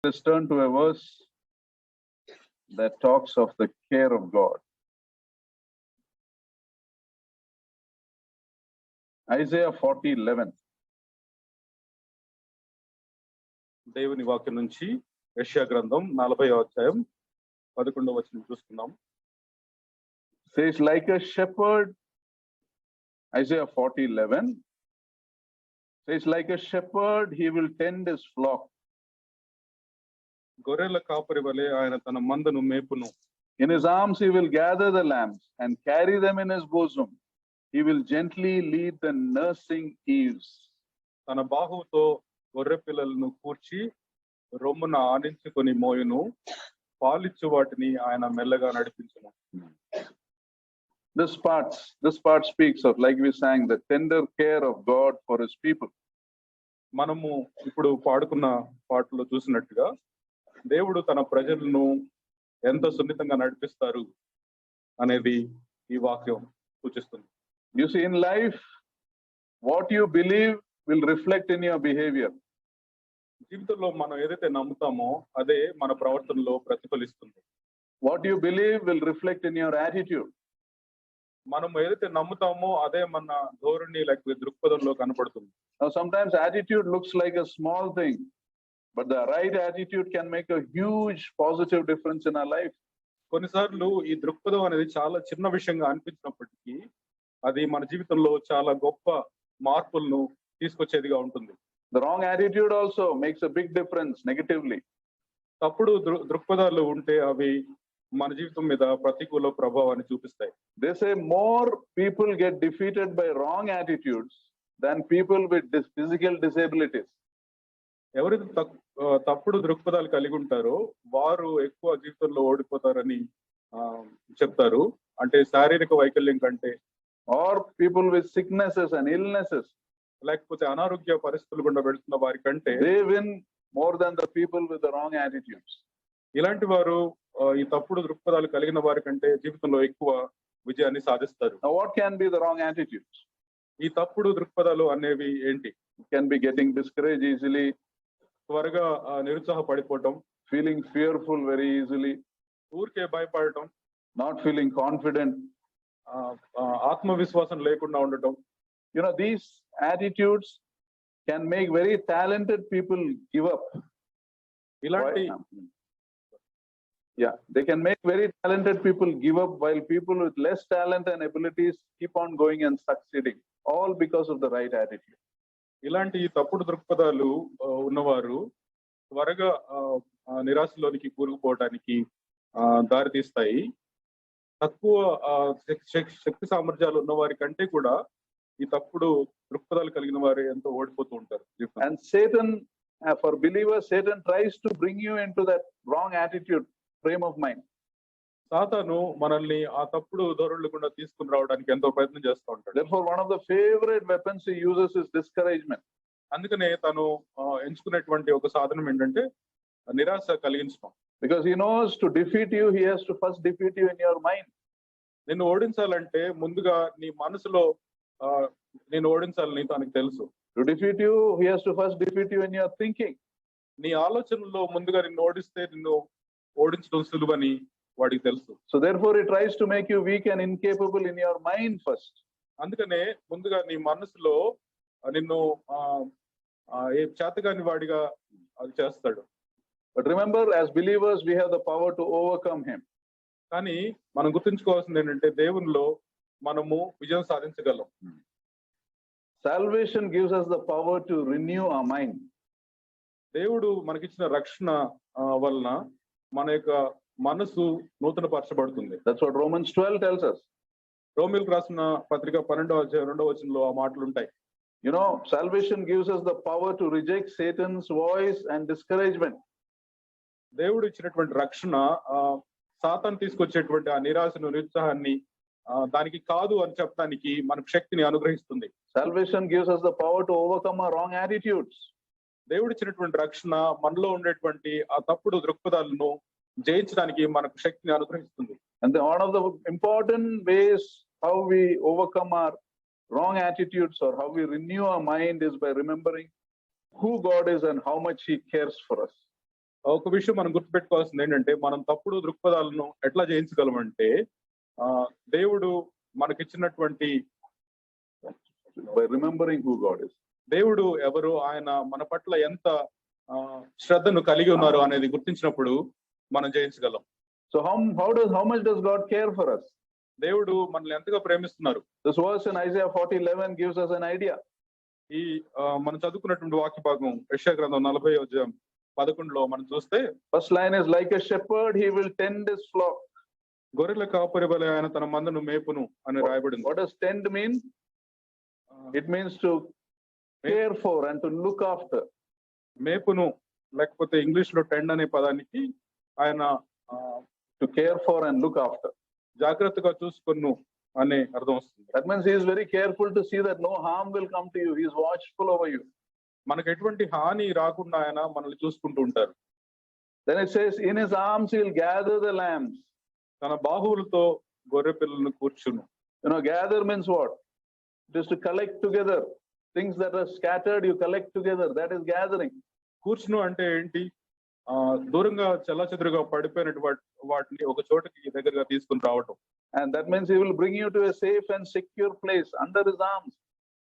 Let's turn to a verse that talks of the care of God. Isaiah 40:11. దేవుని వాక్యం నుంచి యెషయా గ్రంథం 40వ అధ్యాయం 11వ వచనం చూస్తున్నాం. Says, like a shepherd, Isaiah 40:11 says, like a shepherd he will tend his flock. గొర్రెల కాపరి వలె ఆయన తన మందను మేపును. In his arms he will gather the lambs and carry them in his bosom. He will gently lead the nursing ewes. తన బాహువుతో గొర్రె పిల్లలను కూర్చి రొమ్మున ఆనించుకొని మోయును. పాలిచ్చు వాటిని ఆయన మెల్లగా నడిపించును. This part speaks of, like we sang, the tender care of God for his people. మనము ఇప్పుడు పాడుకున్న పాటలో చూసినట్టుగా దేవుడు తన ప్రజలను ఎంత సున్నితంగా నడిపిస్తారు అనేది ఈ వాక్యం సూచిస్తుంది. You see, in life, what you believe will reflect in your behavior. జీవితంలో మనం ఏదైతే నమ్ముతామో అదే మన ప్రవర్తనలో ప్రతిఫలిస్తుంది. What you believe will reflect in your attitude. మనం ఏదైతే నమ్ముతామో అదే మన ధోరణి లేకపోతే దృక్పథంలో కనపడుతుంది. Now, sometimes attitude looks like a small thing, but the right attitude can make a huge positive difference in our life. కొన్నిసార్లు ఈ దృక్పథం అనేది చాలా చిన్న విషయంగా అనిపించినప్పటికీ అది మన జీవితంలో చాలా గొప్ప మార్పులను తీసుకొచ్చేదిగా ఉంటుంది. The wrong attitude also makes a big difference negatively. తప్పుడు దృక్పథాలు ఉంటే అవి మన జీవితం మీద ప్రతికూల ప్రభావాన్ని చూపిస్తాయి. They say more people get defeated by wrong attitudes than people with physical disabilities. ఎవరైతే తప్పుడు దృక్పథాలు కలిగి ఉంటారో వారు ఎక్కువ జీవితంలో ఓడిపోతారని చెప్తారు. అంటే శారీరక వైకల్యం కంటే, or people with sicknesses and illnesses, లేకపోతే అనారోగ్య పరిస్థితులు గుండా వెళ్తున్న వారి కంటే they win more than the people with the wrong attitudes. ఇలాంటి వారు ఈ తప్పుడు దృక్పథాలు కలిగిన వారి కంటే జీవితంలో ఎక్కువ విజయాన్ని సాధిస్తారు. Now, what can be the wrong attitudes? ఈ తప్పుడు దృక్పథాలు అనేవి ఏంటి? It can be getting discouraged easily, త్వరగా నిరుత్సాహపడిపోవటం, feeling fearful very easily, ఊరికే భయపడటం, not feeling confident, ఆత్మవిశ్వాసం లేకుండా ఉండటం. You know, these attitudes can make very talented people give up. They can make very talented people give up, while people with less talent and abilities keep on going and succeeding, all because of the right attitude. ఇలాంటి తప్పుడు దృక్పథాలు ఉన్నవారు త్వరగా నిరాశలోనికి కూరుకుపోవడానికి దారి తీస్తాయి. తక్కువ శక్తి సామర్థ్యాలు ఉన్న వారి కంటే కూడా ఈ తప్పుడు దృక్పథాలు కలిగిన వారు ఎంతో ఓడిపోతూ ఉంటారు. And Satan, for believers, Satan tries to bring you into that wrong attitude frame of mind. సాతాను మనల్ని ఆ తప్పుడు ధోరణులు గుండా తీసుకుని రావడానికి ఎంతో ప్రయత్నం చేస్తూ ఉంటాడు. Therefore, one of the favorite weapons he uses is discouragement. అందుకనే తను ఎంచుకునేటువంటి ఒక సాధనం ఏంటంటే నిరాశ కలిగించడం. Because he knows to defeat you, he has to first defeat you in your mind. నిన్ను ఓడించాలంటే ముందుగా నీ మనసులో నేను ఓడించాలని తనకు తెలుసు. To defeat you, he has to first defeat you in your thinking. నీ ఆలోచనలో ముందుగా నిన్ను ఓడిస్తే నిన్ను ఓడించడం సులువని వాడికి తెలుసు. So therefore he tries to make you weak and incapable in your mind first. అందుకనే ముందుగా నీ మనసులో నిన్ను ఏ చేతగాని వాడిగా అది చేస్తాడు. But remember, as believers we have the power to overcome him. కానీ మనం గుర్తుంచుకోవాల్సింది ఏంటంటే దేవునిలో మనము విజయం సాధించగలం. Salvation gives us the power to renew our mind. దేవుడు మనకిచ్చిన రక్షణ వలన మన యొక్క మనసు నూతన పరచబడుతుంది. That's what Romans 12 tells us. రోమీయులకు రాసిన పత్రిక 12వ అధ్యాయం 2వ వచనంలో ఆ మాటలు ఉంటాయి. You know, salvation gives us the power to reject Satan's voice and discouragement. దేవుడు ఇచ్చినటువంటి రక్షణ సాతాను తీసుకొచ్చేటువంటి ఆ నిరాశను, నిరుత్సాహాన్ని దానికి కాదు అని చెప్పడానికి మనకు శక్తిని అనుగ్రహిస్తుంది. Salvation gives us the power to overcome our wrong attitudes. దేవుడు ఇచ్చినటువంటి రక్షణ మనలో ఉండేటువంటి ఆ తప్పుడు దృక్పథాలను జయించడానికి మనకు శక్తిని అనుగ్రహిస్తుంది. And one of the important ways how we overcome our wrong attitudes or how we renew our mind is by remembering who God is and how much he cares for us. ఒక విషయం మనం గుర్తుపెట్టుకోవాల్సింది ఏంటంటే, మనం తప్పుడు దృక్పథాలను ఎట్లా జయించగలమంటే, దేవుడు మనకిచ్చినటువంటి by remembering who God is. దేవుడు ఎవరు, ఆయన మన పట్ల ఎంత శ్రద్ధను కలిగి ఉన్నారు అనేది గుర్తించినప్పుడు మనం జయించగలం. So how much does God care for us? దేవుడు మనల్ని ఎంతగా ప్రేమిస్తున్నారు. This verse in Isaiah 40:11 gives us an idea. ఈ మనం చదువుకున్నటువంటి వాక్య భాగం యెషయా గ్రంథం 40:11లో మనం చూస్తే, first line is like a shepherd he will tend his flock. గొర్రెల కాపరి వలె ఆయన తన మందను మేపును అని రాయబడింది. What does tend mean? It means to care for and to look after. మేపును లేకపోతే ఇంగ్లీష్ లో టెండ్ అనే పదానికి ఆయన to care for and look after. జాగ్రత్తగా చూసుకొను అనే అర్థం వస్తుంది. That means he is very careful to see that no harm will come to you. He is watchful over you. మనకు ఎటువంటి హాని రాకుండా ఆయన మనల్ని చూసుకుంటూ ఉంటారు. Then it says in his arms he will gather the lambs. తన బాహువులతో గొర్రె పిల్లలను కూర్చును. Gather means what? It is to collect together. Things that are scattered you collect together. That is gathering. కూర్చును అంటే ఏంటి? దూరంగా చెల్లాచెదురుగా పడిపోయినటువంటి వాటిని ఒక చోటకి దగ్గరగా తీసుకుని రావటం. And that means he will bring you to a safe and secure place under his arms.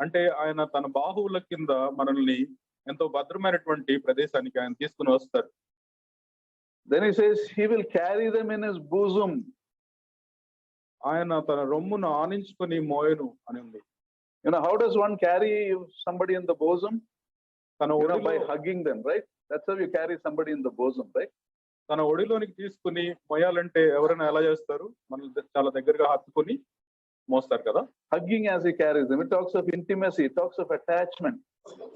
అంటే ఆయన తన బాహువుల కింద మనల్ని ఎంతో భద్రమైనటువంటి ప్రదేశానికి ఆయన తీసుకుని వస్తారు. Then he says he will carry them in his bosom. ఆయన తన రొమ్మును ఆనించుకొని మోయను అని ఉంది. How does one carry somebody in the bosom? By hugging them, right? That's how you carry somebody in the bosom, right? తన ఒడిలోనికి తీసుకుని మోయాలంటే ఎవరైనా ఎలా చేస్తారు? మనల్ని చాలా దగ్గరగా హత్తుకొని మోస్తారు కదా. Hugging as he carries them. It talks of intimacy. It talks of attachment.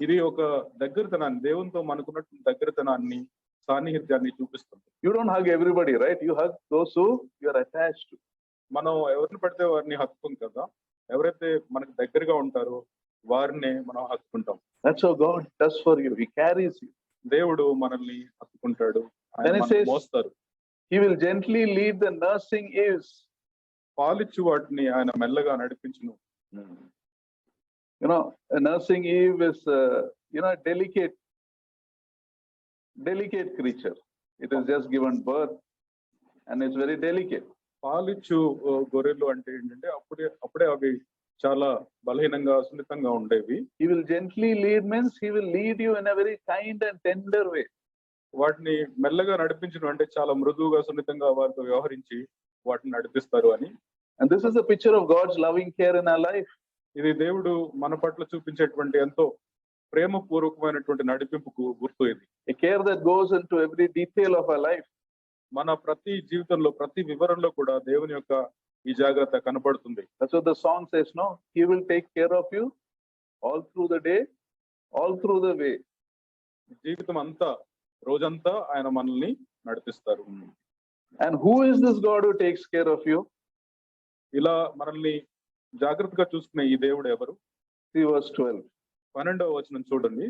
ఇది ఒక దగ్గరతనాన్ని, దేవునితో మనకున్నటువంటి దగ్గరతనాన్ని, సాన్నిహిత్యాన్ని చూపిస్తుంది. You don't hug everybody, right? You hug those who you are attached to. మనం ఎవరిని పడితే వారిని హత్తుకుంటాం కదా. ఎవరైతే మనకు దగ్గరగా ఉంటారో వారినే మనం హత్తుకుంటాం. That's how God does for you. He carries you. దేవుడు మనల్ని హత్తుకుంటాడు. Then it says మోస్తారు. he will gently lead the nursing ewes. పాలిచ్చు వాటిని ఆయన మెల్లగా నడిపించును. A nursing ewe is a delicate creature. It is just given birth and it's very delicate. పాలిచ్చు గొర్రెలు అంటే ఏంటంటే అప్పుడే అవి చాలా బలహీనంగా సున్నితంగా ఉండేవి. He will gently lead means he will lead you in a very kind and tender way. వాటిని మెల్లగా నడిపించడం అంటే చాలా మృదువుగా సున్నితంగా వారితో వ్యవహరించి వాటిని నడిపిస్తారు అని. And this is a picture of God's loving care in our life. ఇది దేవుడు మన పట్ల చూపించేటువంటి ఎంతో ప్రేమపూర్వకమైనటువంటి నడిపింపుకు గుర్తు ఇది. A care that goes into every detail of our life. మన ప్రతి జీవితంలో ప్రతి వివరంలో కూడా దేవుని యొక్క ఈ జాగ్రత్త కనపడుతుంది. That's what the song says, no? He will take care of you all through the day, all through the way. జీవితం అంతా రోజంతా ఆయన మనల్ని నడిపిస్తారు. And who is this God who takes care of you? ఇలా మనల్ని జాగ్రత్తగా చూసుకునే ఈ దేవుడు ఎవరు? See verse 12. 12వ వచనం చూడండి.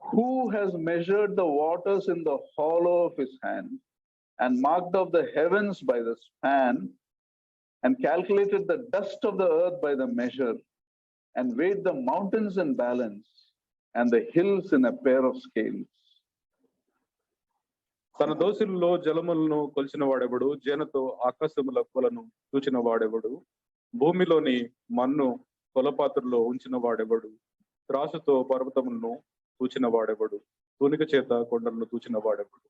Who has measured the waters in the hollow of his hand and marked off the heavens by the span and calculated the dust of the earth by the measure and weighed the mountains in balance and the hills in a pair of scales? తన దోసిల్లో జలములను కొలిచిన వాడెవడు? జేనతో ఆకాశముల కొలను చూచిన వాడెవడు? భూమిలోని మన్ను కొలపాత్రలో ఉంచిన వాడెవడు? త్రాసుతో పర్వతములను తూచిన వాడెవడు? తూనిక చేత కొండలను తూచిన వాడెవడు?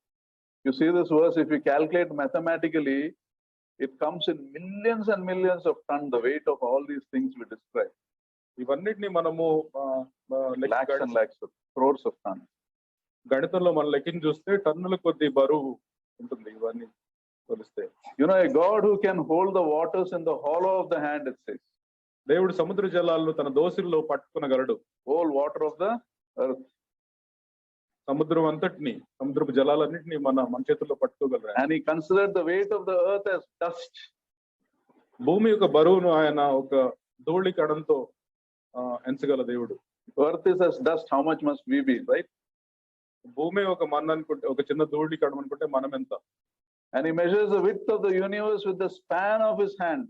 You see this verse, if you calculate mathematically, it comes in millions and millions of tons, the weight of all these things we describe. ఇవన్నిటిని మనము lakhs and lakhs of crores of tons. గణితంలో మనం లెక్కించి చూస్తే టన్నుల కొద్ది బరువు ఉంటుంది ఇవన్నీ కొలిస్తే. A God who can hold the waters in the hollow of the hand, it says. దేవుడు సముద్ర జలాలను తన దోసిల్లో పట్టుకునగలడు. Whole water of the earth. సముద్రం అంతటిని, సముద్రపు జలాలన్నింటినీ మన చేతుల్లో పట్టుకోగలరు. And he considered the weight of the earth as dust. భూమి యొక్క బరువును ఆయన ఒక ధూళి కణంతో ఎంచగల దేవుడు. Earth is as dust, how much must we be, right? భూమి ఒక మన్ను అనుకుంటే, ఒక చిన్న ధూళి కణం అనుకుంటే మనం ఎంత? And he measures the width of the universe with the span of his hand.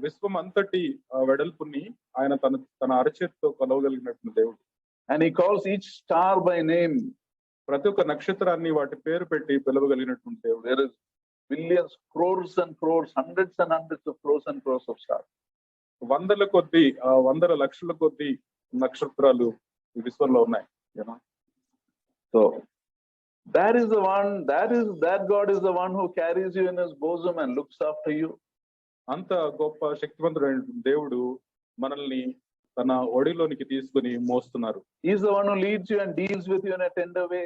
విశ్వం అంతటి వెడల్పుని ఆయన తన అరచేతితో కొలవగలిగినటువంటి దేవుడు. And he calls each star by name. ప్రతి ఒక్క నక్షత్రాన్ని వాటి పేరు పెట్టి పిలవగలిగినటువంటి దేవుడు. There is billions, crores and crores, hundreds and hundreds of crores and crores of stars. వందల కొద్ది వందల లక్షల కొద్ది నక్షత్రాలు ఈ విశ్వంలో ఉన్నాయి. So that is the one, that God is the one who carries you in his bosom and looks after you. అంత గొప్ప శక్తివంతుడైన దేవుడు మనల్ని తన ఒడిలోనికి తీసుకుని మోస్తున్నారు. He is the one who leads you and deals with you in a tender way.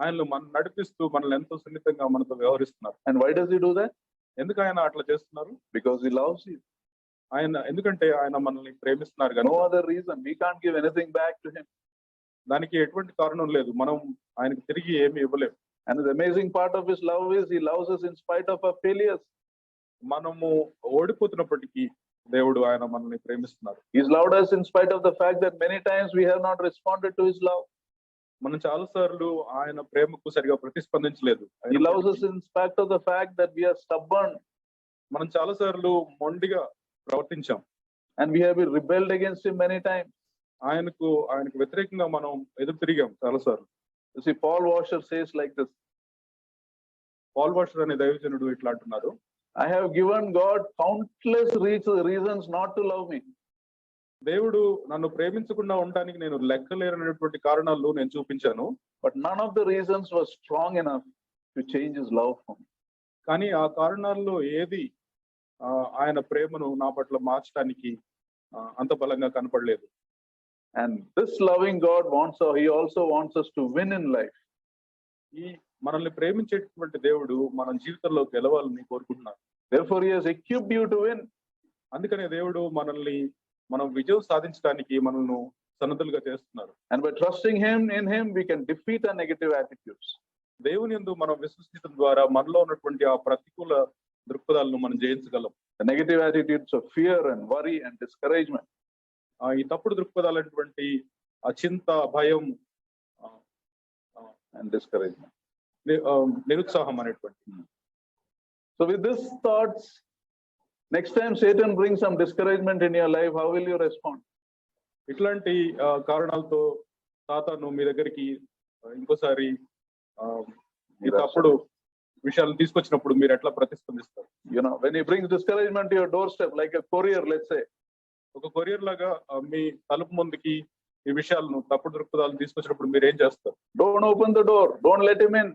ఆయనను మనం నడిపిస్తూ మనల్ని ఎంతో సున్నితంగా మనతో వ్యవహరిస్తున్నారు. And why does he do that? ఎందుకు ఆయన అట్లా చేస్తున్నారు? Because he loves you. ఎందుకంటే ఆయన మనల్ని ప్రేమిస్తున్నారు కనుక. No other reason. We can't give anything back to him. దానికి ఎటువంటి కారణం లేదు. మనం ఆయనకు తిరిగి ఏమి ఇవ్వలేము. And the amazing part of his love is he loves us in spite of our failures. మనము ఓడిపోతున్నప్పటికీ దేవుడు ఆయన మనల్ని ప్రేమిస్తున్నారు. He's loved us in spite of the fact that many times we have not responded to his love. మనం చాలా సార్లు ఆయన ప్రేమకు సరిగా ప్రతిస్పందించలేదు. He loves us in spite of the fact that we are stubborn. మనం చాలా సార్లు మొండిగా ప్రవర్తించాం. And we have been rebelled against him many times. ఆయనకు వ్యతిరేకంగా మనం ఎదురు తిరిగాం చాలా సార్లు. You see, Paul Washer says like this. Paul Washer అనే దైవజనుడు ఇట్లా అంటున్నారు. I have given God countless reasons not to love me. దేవుడు నన్ను ప్రేమించకుండా ఉండడానికి నేను లెక్కలేనటువంటి కారణాలు నేను చూపించాను. But none of the reasons was strong enough to change his love for me. కానీ ఆ కారణాల్లో ఏది ఆయన ప్రేమను నా పట్ల మార్చడానికి అంత బలంగా కనపడలేదు. And this loving God he also wants us to win in life. ఈ మనల్ని ప్రేమించేటువంటి దేవుడు మన జీవితంలో గెలవాలని కోరుకుంటున్నారు. Therefore he has equipped you to win. అందుకనే దేవుడు మనం విజయం సాధించడానికి మనల్ని సన్నద్ధులుగా చేస్తున్నారు. And by trusting in him we can defeat our negative attitudes. దేవుని యందు మనం విశ్వసించడం ద్వారా మనలో ఉన్నటువంటి ఆ ప్రతికూల దృక్పథాలను మనం జయించగలం. The negative attitudes of fear and worry and discouragement. ఈ తప్పుడు దృక్పథాలైనటువంటి ఆ చింత, భయం and discouragement, నిరుత్సాహం అనేటువంటి. So with these thoughts, next time Satan brings some discouragement in your life, how will you respond? ఇట్లాంటి కారణాలతో సాతాను మీ దగ్గరికి ఇంకోసారి ఈ తప్పుడు విషయాలు తీసుకొచ్చినప్పుడు మీరు ఎట్లా ప్రతిస్పందిస్తారు? When he brings discouragement to your doorstep, like a courier, let's say, ఒక కొరియర్ లాగా మీ తలుపు ముందుకి ఈ విషయాలను తప్పుడు దృక్పథాలను తీసుకొచ్చినప్పుడు మీరు ఏం చేస్తారు? Don't open the door, don't let him in.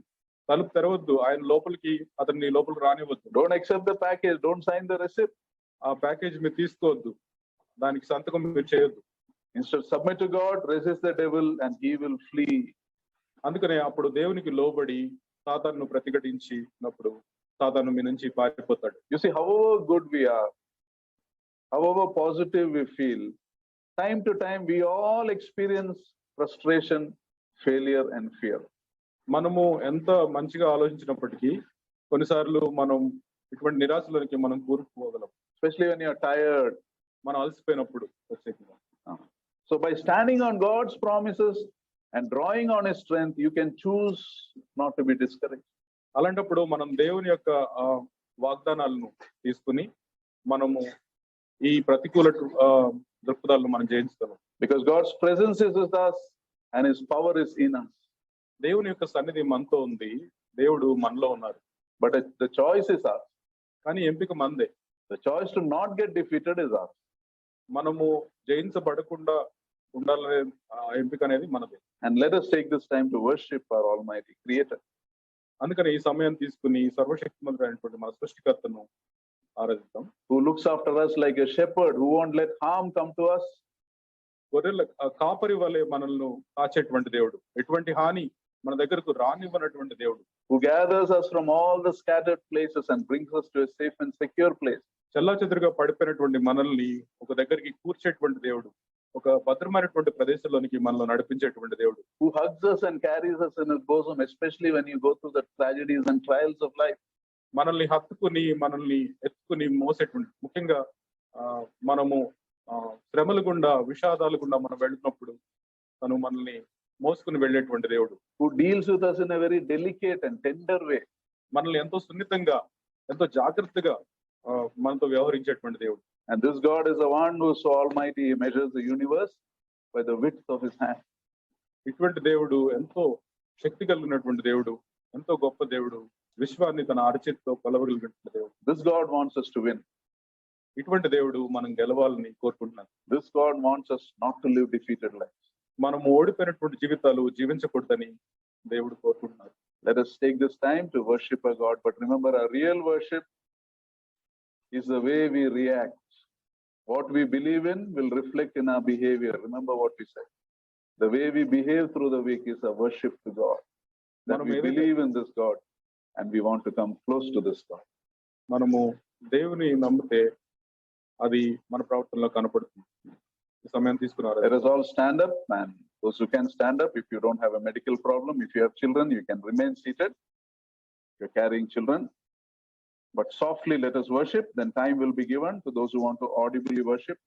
తలుపు తెరవద్దు, అతన్ని లోపలికి రానివ్వద్దు. Don't accept the package, don't sign the receipt. ఆ ప్యాకేజ్ మీరు తీసుకోవద్దు, దానికి సంతకం మీరు చేయొద్దు. Instead, submit to God, resist the devil and he will flee. అందుకనే అప్పుడు దేవునికి లోబడి సాతాను ప్రతిఘటించినప్పుడు సాతాను మీ నుంచి పారిపోతాడు. You see, however good we are, however positive we feel, time to time we all experience frustration, failure and fear. మనము ఎంత మంచిగా ఆలోచించినప్పటికీ కొన్నిసార్లు మనం ఇటువంటి నిరాశలోనికి మనం కూరుకుపోగలం. Especially when you're tired, మనం అలసిపోయినప్పుడు ప్రత్యేకంగా. So by standing on God's promises and drawing on his strength, you can choose not to be discouraged. అలాంటప్పుడు మనం దేవుని యొక్క వాగ్దానాలను తీసుకుని మనము ఈ ప్రతికూల దృక్పథాలను మనం జయించగలం. Because God's presence is with us and his power is in us. దేవుని యొక్క సన్నిధి మనతో ఉంది, దేవుడు మనలో ఉన్నారు. But the choice is ours. కానీ ఎంపిక మనదే. The choice to not get defeated is ours. మనము జయించబడకుండా ఉండాలనే ఎంపిక అనేది మనదే. And let us take this time to worship our Almighty Creator. అందుకని ఈ సమయం తీసుకుని సర్వశక్తిమంతుడైనటువంటి మన సృష్టికర్తను ఆరాధిద్దాం. Who looks after us like a shepherd, who won't let harm come to us. గొర్రెల కాపరి వలె మనల్ని కాచేటువంటి దేవుడు, ఎటువంటి హాని మన దగ్గరకు రానివ్వనటువంటి దేవుడు. Who gathers us from all the scattered places and brings us to a safe and secure place. చెల్లాచెదురుగా పడిపోయినటువంటి మనల్ని ఒక దగ్గరికి కూర్చేటువంటి దేవుడు, ఒక భద్రమైనటువంటి ప్రదేశంలోనికి మనల్ని నడిపించేటువంటి దేవుడు. Who hugs us and carries us in his bosom, especially when you go through the tragedies and trials of life. మనల్ని హత్తుకుని మనల్ని ఎత్తుకుని మోసేటువంటి, ముఖ్యంగా మనము శ్రమల గుండా విషాదాల గుండా మనం వెళ్తున్నప్పుడు తను మనల్ని మోసుకుని వెళ్ళేటువంటి దేవుడు. Who deals with us in a very delicate and tender way. మనల్ని ఎంతో సున్నితంగా ఎంతో జాగ్రత్తగా మనతో వ్యవహరించేటువంటి దేవుడు. And this God is the one who is so almighty. He measures the universe by the width of his hand. ఇటువంటి దేవుడు ఎంతో శక్తి కలిగినటువంటి దేవుడు, ఎంతో గొప్ప దేవుడు, విశ్వాన్ని తన అరచేతితో కొలవగలిగినటువంటి దేవుడు. This God wants us to win. ఇటువంటి దేవుడు మనం గెలవాలని కోరుకుంటున్నాను. This God wants us not to live defeated lives. మనం ఓడిపోయినటువంటి జీవితాలు జీవించకూడదని దేవుడు కోరుకుంటున్నారు. Let us take this time to worship our God, but remember, our real worship is the way we react. What we believe in will reflect in our behavior. Remember what we said. The way we behave through the week is a worship to God. That we believe in this God and we want to come close to this God. మనము దేవుని నమ్మితే అది మన ప్రవర్తనలో కనపడుతుంది. ఈ సమయం తీసుకున్నారు. Let us all stand up, and those who can stand up, if you don't have a medical problem, if you have children, you can remain seated. If you're carrying children, but softly let us worship. Then time will be given to those who want to audibly worship.